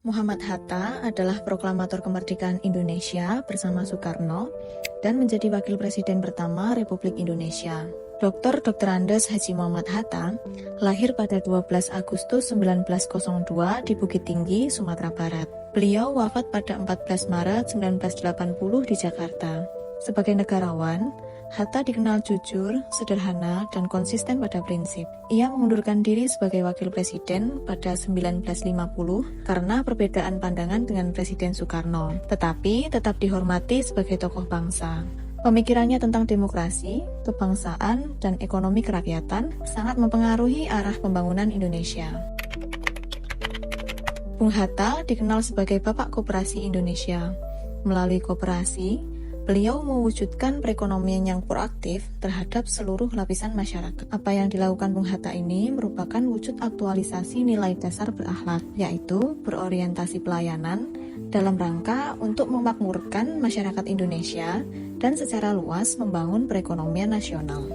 Muhammad Hatta adalah proklamator kemerdekaan Indonesia bersama Soekarno dan menjadi wakil presiden pertama Republik Indonesia. Dr. Andes Haji Muhammad Hatta lahir pada 12 Agustus 1902 di Bukit Tinggi, Sumatera Barat. Beliau wafat pada 14 Maret 1980 di Jakarta. Sebagai negarawan, Hatta dikenal jujur, sederhana, dan konsisten pada prinsip. Ia mengundurkan diri sebagai wakil presiden pada 1950 karena perbedaan pandangan dengan Presiden Soekarno, tetapi tetap dihormati sebagai tokoh bangsa. Pemikirannya tentang demokrasi, kebangsaan, dan ekonomi kerakyatan sangat mempengaruhi arah pembangunan Indonesia. Bung Hatta dikenal sebagai Bapak Koperasi Indonesia. Melalui koperasi, beliau mewujudkan perekonomian yang proaktif terhadap seluruh lapisan masyarakat. Apa yang dilakukan Bung Hatta ini merupakan wujud aktualisasi nilai dasar berakhlak, yaitu berorientasi pelayanan dalam rangka untuk memakmurkan masyarakat Indonesia dan secara luas membangun perekonomian nasional.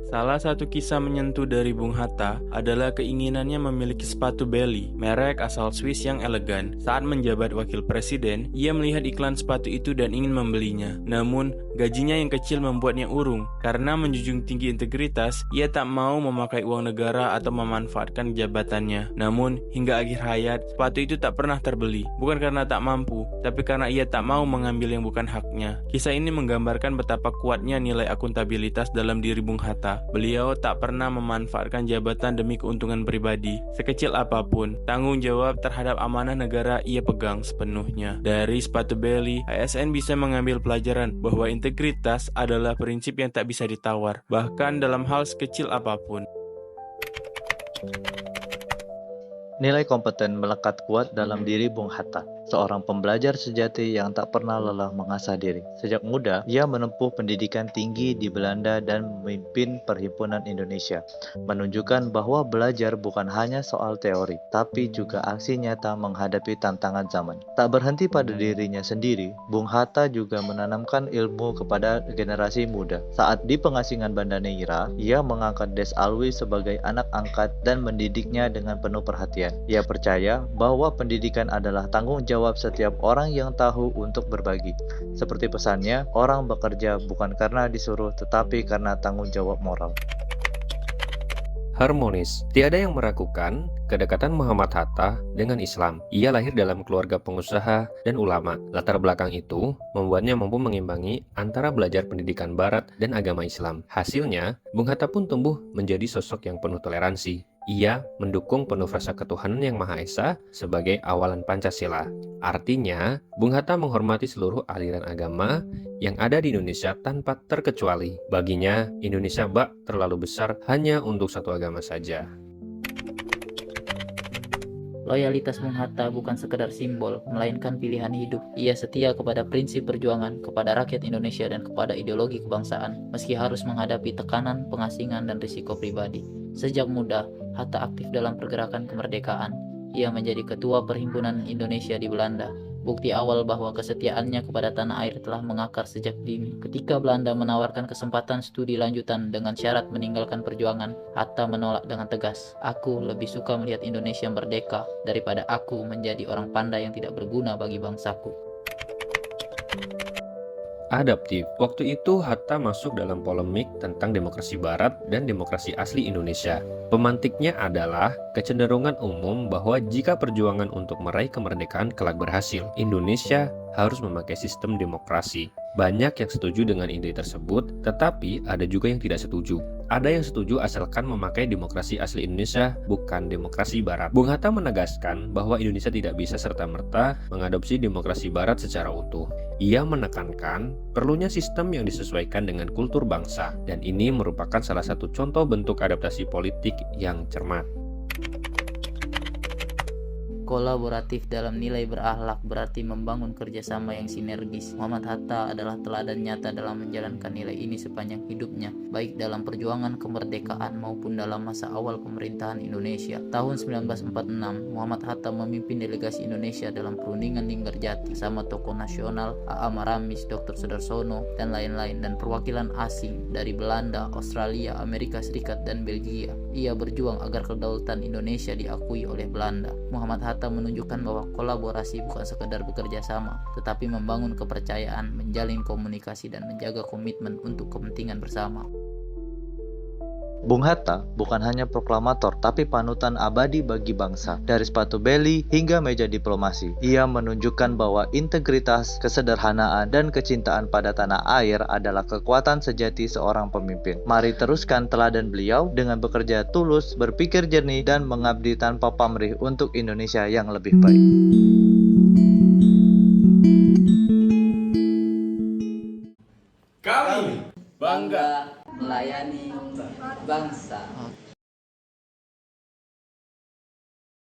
Salah satu kisah menyentuh dari Bung Hatta adalah keinginannya memiliki sepatu Belly, merek asal Swiss yang elegan. Saat menjabat wakil presiden, ia melihat iklan sepatu itu dan ingin membelinya. Namun, gajinya yang kecil membuatnya urung. Karena menjunjung tinggi integritas, ia tak mau memakai uang negara atau memanfaatkan jabatannya. Namun, hingga akhir hayat, sepatu itu tak pernah terbeli. Bukan karena tak mampu, tapi karena ia tak mau mengambil yang bukan haknya. Kisah ini menggambarkan betapa kuatnya nilai akuntabilitas dalam diri Bung Hatta. Beliau tak pernah memanfaatkan jabatan demi keuntungan pribadi. Sekecil apapun, tanggung jawab terhadap amanah negara ia pegang sepenuhnya. Dari sepatu Belly, ASN bisa mengambil pelajaran bahwa integritas adalah prinsip yang tak bisa ditawar, bahkan dalam hal sekecil apapun. Nilai kompeten melekat kuat dalam diri Bung Hatta, seorang pembelajar sejati yang tak pernah lelah mengasah diri. Sejak muda, ia menempuh pendidikan tinggi di Belanda dan memimpin Perhimpunan Indonesia, menunjukkan bahwa belajar bukan hanya soal teori, tapi juga aksi nyata menghadapi tantangan zaman. Tak berhenti pada dirinya sendiri, Bung Hatta juga menanamkan ilmu kepada generasi muda. Saat di pengasingan Banda Neira, ia mengangkat Des Alwi sebagai anak angkat dan mendidiknya dengan penuh perhatian. Ia percaya bahwa pendidikan adalah tanggung jawab setiap orang yang tahu untuk berbagi. Seperti pesannya, orang bekerja bukan karena disuruh tetapi karena tanggung jawab moral. Harmonis. Tiada yang meragukan kedekatan Muhammad Hatta dengan Islam. Ia lahir dalam keluarga pengusaha dan ulama. Latar belakang itu membuatnya mampu mengimbangi antara belajar pendidikan barat dan agama Islam. Hasilnya, Bung Hatta pun tumbuh menjadi sosok yang penuh toleransi. Ia mendukung penuh rasa ketuhanan yang Maha Esa sebagai awalan Pancasila. Artinya, Bung Hatta menghormati seluruh aliran agama yang ada di Indonesia tanpa terkecuali. Baginya, Indonesia bak terlalu besar hanya untuk satu agama saja. Loyalitas Bung Hatta bukan sekedar simbol, melainkan pilihan hidup. Ia setia kepada prinsip perjuangan, kepada rakyat Indonesia, dan kepada ideologi kebangsaan, meski harus menghadapi tekanan, pengasingan, dan risiko pribadi. Sejak muda, Hatta aktif dalam pergerakan kemerdekaan. Ia menjadi ketua Perhimpunan Indonesia di Belanda. Bukti awal bahwa kesetiaannya kepada tanah air telah mengakar sejak dini. Ketika Belanda menawarkan kesempatan studi lanjutan dengan syarat meninggalkan perjuangan, Hatta menolak dengan tegas. Aku lebih suka melihat Indonesia merdeka daripada aku menjadi orang pandai yang tidak berguna bagi bangsaku. Adaptif. Waktu itu Hatta masuk dalam polemik tentang demokrasi barat dan demokrasi asli Indonesia. Pemantiknya adalah kecenderungan umum bahwa jika perjuangan untuk meraih kemerdekaan kelak berhasil, Indonesia harus memakai sistem demokrasi. Banyak yang setuju dengan ide tersebut, tetapi ada juga yang tidak setuju. Ada yang setuju asalkan memakai demokrasi asli Indonesia, bukan demokrasi barat. Bung Hatta menegaskan bahwa Indonesia tidak bisa serta-merta mengadopsi demokrasi barat secara utuh. Ia menekankan perlunya sistem yang disesuaikan dengan kultur bangsa, dan ini merupakan salah satu contoh bentuk adaptasi politik yang cermat. Kolaboratif dalam nilai berakhlak berarti membangun kerjasama yang sinergis. Muhammad Hatta adalah teladan nyata dalam menjalankan nilai ini sepanjang hidupnya, baik dalam perjuangan kemerdekaan maupun dalam masa awal pemerintahan Indonesia. Tahun 1946, Muhammad Hatta memimpin delegasi Indonesia dalam perundingan Linggarjati bersama tokoh nasional A.A. Maramis, Dr. Sudarsono, dan lain-lain, dan perwakilan asing dari Belanda, Australia, Amerika Serikat, dan Belgia. Ia berjuang agar kedaulatan Indonesia diakui oleh Belanda. Muhammad Hatta menunjukkan bahwa kolaborasi bukan sekedar bekerja sama, tetapi membangun kepercayaan, menjalin komunikasi, dan menjaga komitmen untuk kepentingan bersama. Bung Hatta bukan hanya proklamator, tapi panutan abadi bagi bangsa. Dari sepatu beli hingga meja diplomasi, ia menunjukkan bahwa integritas, kesederhanaan, dan kecintaan pada tanah air adalah kekuatan sejati seorang pemimpin. Mari teruskan teladan beliau dengan bekerja tulus, berpikir jernih, dan mengabdi tanpa pamrih untuk Indonesia yang lebih baik. Kami bangga melayani bangsa.